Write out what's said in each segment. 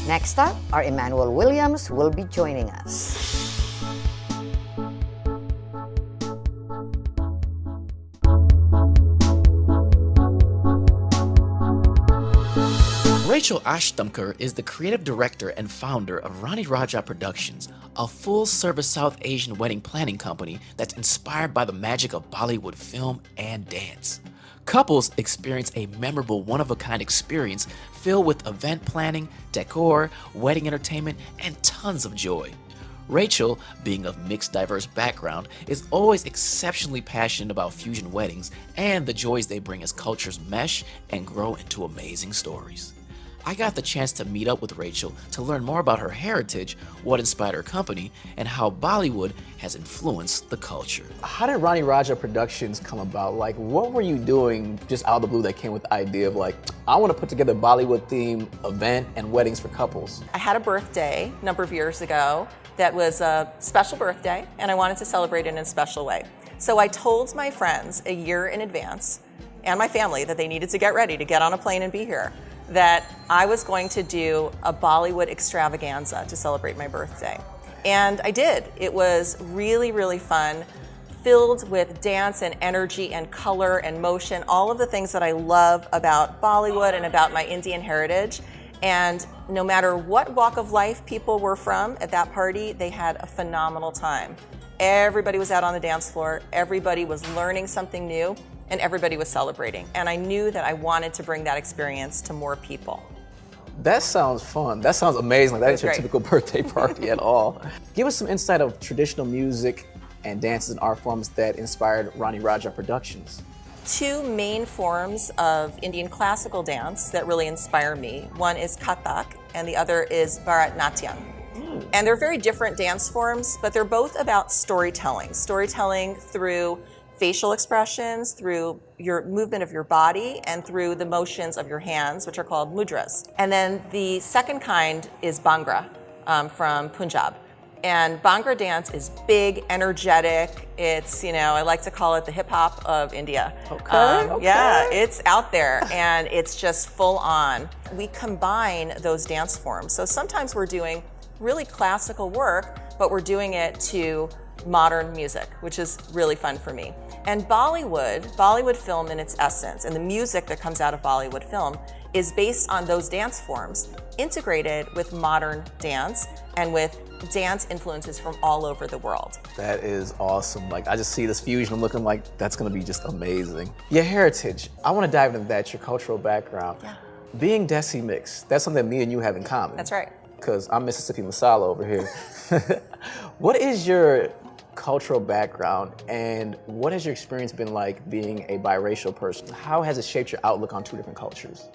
Next up, our Emmanuel Williams will be joining us. Rachel Ashtamkar is the creative director and founder of Rani Raja Productions, a full-service South Asian wedding planning company that's inspired by the magic of Bollywood film and dance. Couples experience a memorable one-of-a-kind experience filled with event planning, decor, wedding entertainment, and tons of joy. Rachel, being of mixed, diverse background, is always exceptionally passionate about fusion weddings and the joys they bring as cultures mesh and grow into amazing stories. I got the chance to meet up with Rachel to learn more about her heritage, what inspired her company, and how Bollywood has influenced the culture. How did Rani Raja Productions come about? Like, what were you doing just out of the blue that came with the idea of like, I want to put together a Bollywood-themed event and weddings for couples? I had a birthday a number of years ago that was a special birthday, and I wanted to celebrate it in a special way. So I told my friends a year in advance, and my family, that they needed to get ready to get on a plane and be here, that I was going to do a Bollywood extravaganza to celebrate my birthday. And I did. It was really, really fun, filled with dance and energy and color and motion, all of the things that I love about Bollywood and about my Indian heritage. And no matter what walk of life people were from at that party, they had a phenomenal time. Everybody was out on the dance floor, everybody was learning something new, and everybody was celebrating. And I knew that I wanted to bring that experience to more people. That sounds fun. That sounds amazing. Like, that ain't your typical birthday party at all. Give us some insight of traditional music and dances and art forms that inspired Rani Raja Productions. Two main forms of Indian classical dance that really inspire me. One is Kathak, and the other is Bharatnatyam. And they're very different dance forms, but they're both about storytelling. Storytelling through facial expressions, through your movement of your body, and through the motions of your hands, which are called mudras. And then the second kind is Bhangra from Punjab. And Bhangra dance is big, energetic. It's, I like to call it the hip hop of India. Okay. Yeah, it's out there and it's just full on. We combine those dance forms. So sometimes we're doing really classical work, but we're doing it to modern music, which is really fun for me. And Bollywood film in its essence, and the music that comes out of Bollywood film is based on those dance forms, integrated with modern dance and with dance influences from all over the world. That is awesome. Like, I just see this fusion. I'm looking like that's gonna be just amazing. Your heritage, I wanna dive into that, your cultural background. Yeah. Being Desi mixed, that's something that me and you have in common. That's right. Because I'm Mississippi Masala over here. What is your cultural background, and what has your experience been like being a biracial person? How has it shaped your outlook on two different cultures?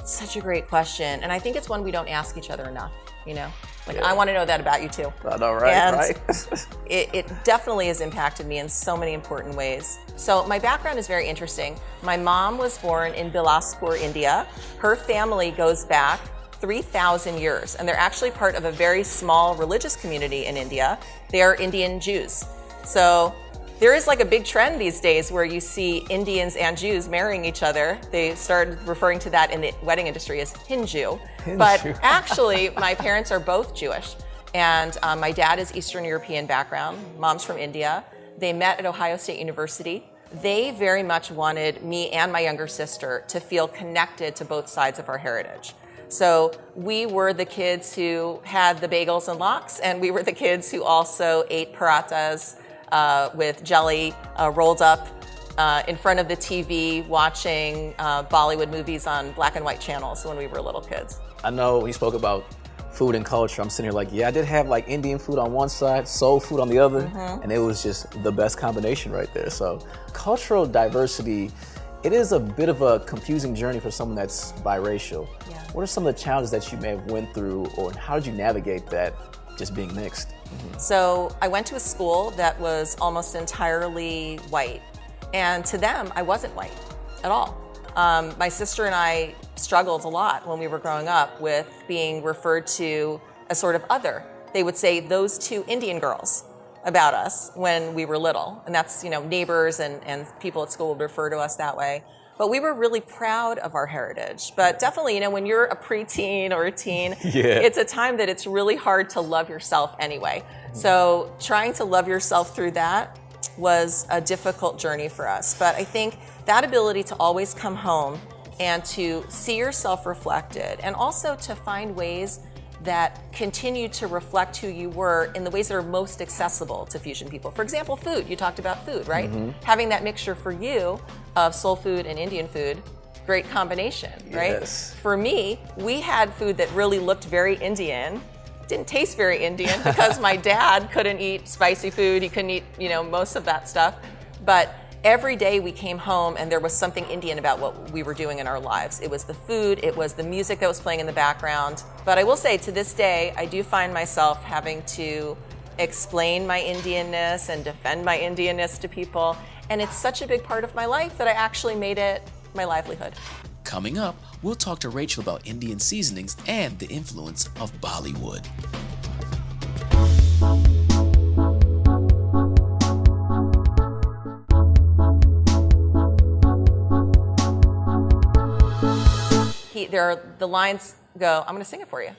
Such a great question, and I think it's one we don't ask each other enough, Like, yeah. I want to know that about you too. I know, right? And right? it definitely has impacted me in so many important ways. So my background is very interesting. My mom was born in Bilaspur, India. Her family goes back 3,000 years, and they're actually part of a very small religious community in India. They are Indian Jews. So there is like a big trend these days where you see Indians and Jews marrying each other. They started referring to that in the wedding industry as Hindu. But actually, my parents are both Jewish. And my dad is Eastern European background, mom's from India. They met at Ohio State University. They very much wanted me and my younger sister to feel connected to both sides of our heritage. So we were the kids who had the bagels and lox, and we were the kids who also ate parathas with jelly rolled up in front of the TV watching Bollywood movies on black and white channels when we were little kids. I know he spoke about food and culture. I'm sitting here like, yeah, I did have like Indian food on one side, soul food on the other, and it was just the best combination right there. So cultural diversity, it is a bit of a confusing journey for someone that's biracial. Yeah. What are some of the challenges that you may have went through, or how did you navigate that, just being mixed? So I went to a school that was almost entirely white, and to them, I wasn't white at all. My sister and I struggled a lot when we were growing up with being referred to as sort of other. They would say those two Indian girls about us when we were little, and that's, neighbors and people at school would refer to us that way. but we were really proud of our heritage. But definitely, you know, when you're a preteen or a teen, it's a time that it's really hard to love yourself anyway. So trying to love yourself through that was a difficult journey for us. But I think that ability to always come home and to see yourself reflected, and also to find ways that continue to reflect who you were in the ways that are most accessible to fusion people. For example, food. You talked about food, right? Having that mixture for you of soul food and Indian food, great combination, right? Yes. For me, we had food that really looked very Indian, didn't taste very Indian because my dad couldn't eat spicy food. He couldn't eat, you know, most of that stuff. But every day we came home and there was something Indian about what we were doing in our lives. It was the food, it was the music that was playing in the background. But I will say, to this day, I do find myself having to explain my Indianness and defend my Indianness to people. And it's such a big part of my life that I actually made it my livelihood. Coming up, we'll talk to Rachel about Indian seasonings and the influence of Bollywood. The lines go, I'm going to sing it for you.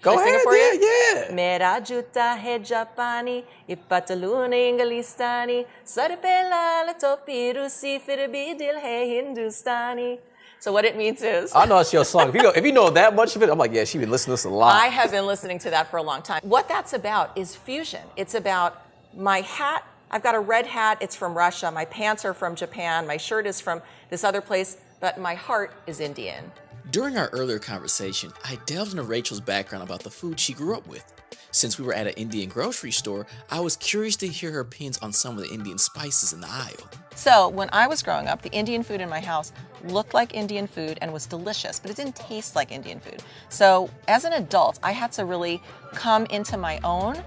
Go ahead, sing it for you? yeah. Mera juta hai Japani, ye patalun Englistani, sar pe lal topi Rusi, fir bhi dil hai Hindustani. So what it means is, I know it's your song. If you know that much of it, I'm like, yeah, she's been listening to this a lot. I have been listening to that for a long time. What that's about is fusion. It's about my hat. I've got a red hat. It's from Russia. My pants are from Japan. My shirt is from this other place, but my heart is Indian. During our earlier conversation, I delved into Rachel's background about the food she grew up with. Since we were at an Indian grocery store, I was curious to hear her opinions on some of the Indian spices in the aisle. So when I was growing up, the Indian food in my house looked like Indian food and was delicious, but it didn't taste like Indian food. So as an adult, I had to really come into my own,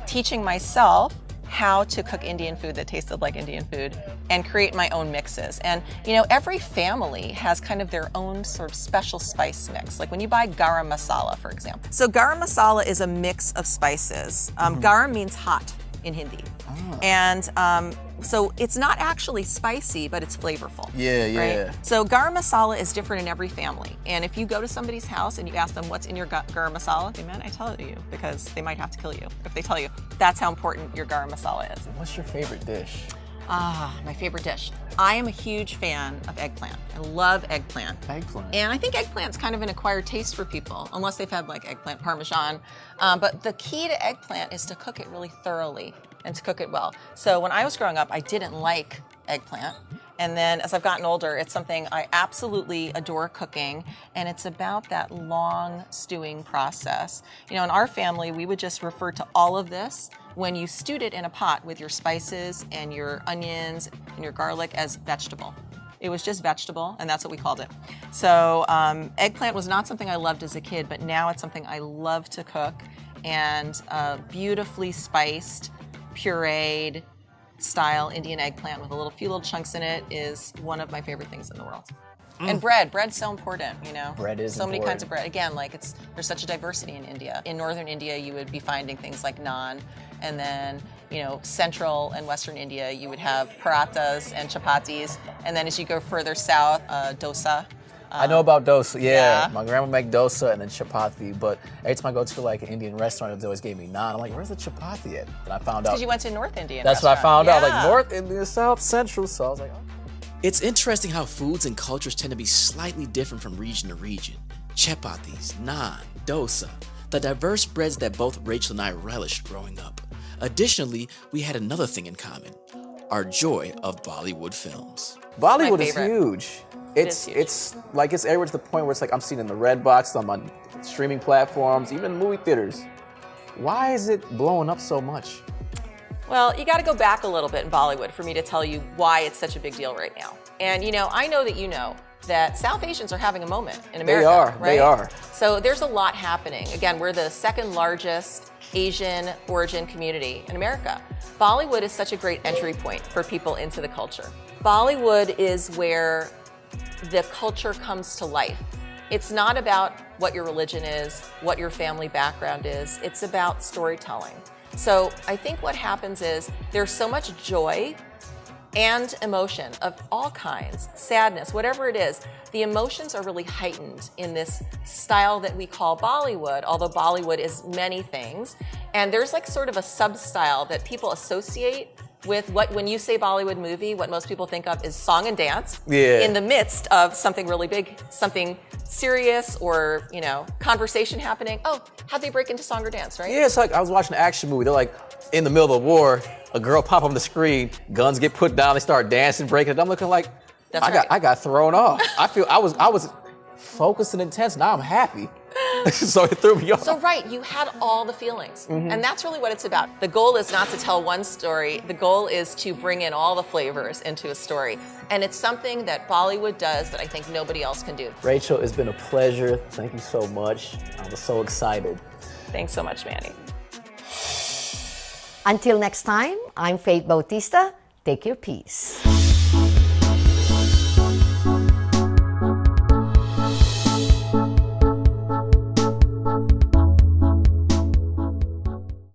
teaching myself how to cook Indian food that tasted like Indian food and create my own mixes. And you know, every family has kind of their own sort of special spice mix. Like when you buy garam masala, for example. So garam masala is a mix of spices. Garam means hot in Hindi. And so it's not actually spicy, but it's flavorful. Yeah. Right? So garam masala is different in every family. And if you go to somebody's house and you ask them what's in your garam masala, they might tell it to you because they might have to kill you if they tell you. That's how important your garam masala is. What's your favorite dish? My favorite dish. I am a huge fan of eggplant. I love eggplant. Eggplant. And I think eggplant's kind of an acquired taste for people, unless they've had like eggplant parmesan. But the key to eggplant is to cook it really thoroughly and to cook it well. So when I was growing up, I didn't like eggplant. And then as I've gotten older, it's something I absolutely adore cooking. And it's about that long stewing process. You know, in our family, we would just refer to all of this when you stewed it in a pot with your spices and your onions and your garlic as vegetable. It was just vegetable, and that's what we called it. So eggplant was not something I loved as a kid, but now it's something I love to cook. And beautifully spiced, pureed style Indian eggplant with a few little chunks in it is one of my favorite things in the world. And bread's so important, you know. Bread is so many important. kinds of bread. Again, like there's such a diversity in India. In northern India, you would be finding things like naan, and then you know, central and western India, you would have parathas and chapatis, and then as you go further south, dosa. I know about dosa, yeah. Yeah. My grandma make dosa and then chapati, but every time I go to like an Indian restaurant, they always gave me naan. I'm like, where's the chapati at? And I found out. Because you went to North Indian That's what I restaurant. found out, like Yeah. North India, South, Central, so I was like, oh. It's interesting how foods and cultures tend to be slightly different from region to region. Chapatis, naan, dosa, the diverse breads that both Rachel and I relished growing up. Additionally, we had another thing in common, our joy of Bollywood films. Bollywood is favorite. huge. is huge. It's like it's everywhere to the point where it's like I'm seeing it in the red box, on my streaming platforms, even movie theaters. Why is it blowing up so much? Well, you got to go back a little bit in Bollywood for me to tell you why it's such a big deal right now. And you know, I know that South Asians are having a moment in America. are, right? they are. So there's a lot happening. Again, we're the second largest Asian origin community in America. Bollywood is such a great entry point for people into the culture. Bollywood is where the culture comes to life. It's not about what your religion is, what your family background is. It's about storytelling. So I think what happens is there's so much joy and emotion of all kinds, sadness, whatever it is. The emotions are really heightened in this style that we call Bollywood, although Bollywood is many things. And there's like sort of a sub-style that people associate with when you say Bollywood movie, what most people think of is song and dance in the midst of something really big, something serious or, conversation happening. Oh, how'd they break into song or dance, right? Yeah, it's like I was watching an action movie. They're like in the middle of a war, a girl pop on the screen, guns get put down, they start dancing, breaking it. I'm looking like, I got thrown off. I feel I was focused and intense. Now I'm happy. So it threw me off. So right, you had all the feelings. And that's really what it's about. The goal is not to tell one story. The goal is to bring in all the flavors into a story. And it's something that Bollywood does that I think nobody else can do. Rachel, it's been a pleasure. Thank you so much. I was so excited. Thanks so much, Manny. Until next time, I'm Faith Bautista. Take your peace.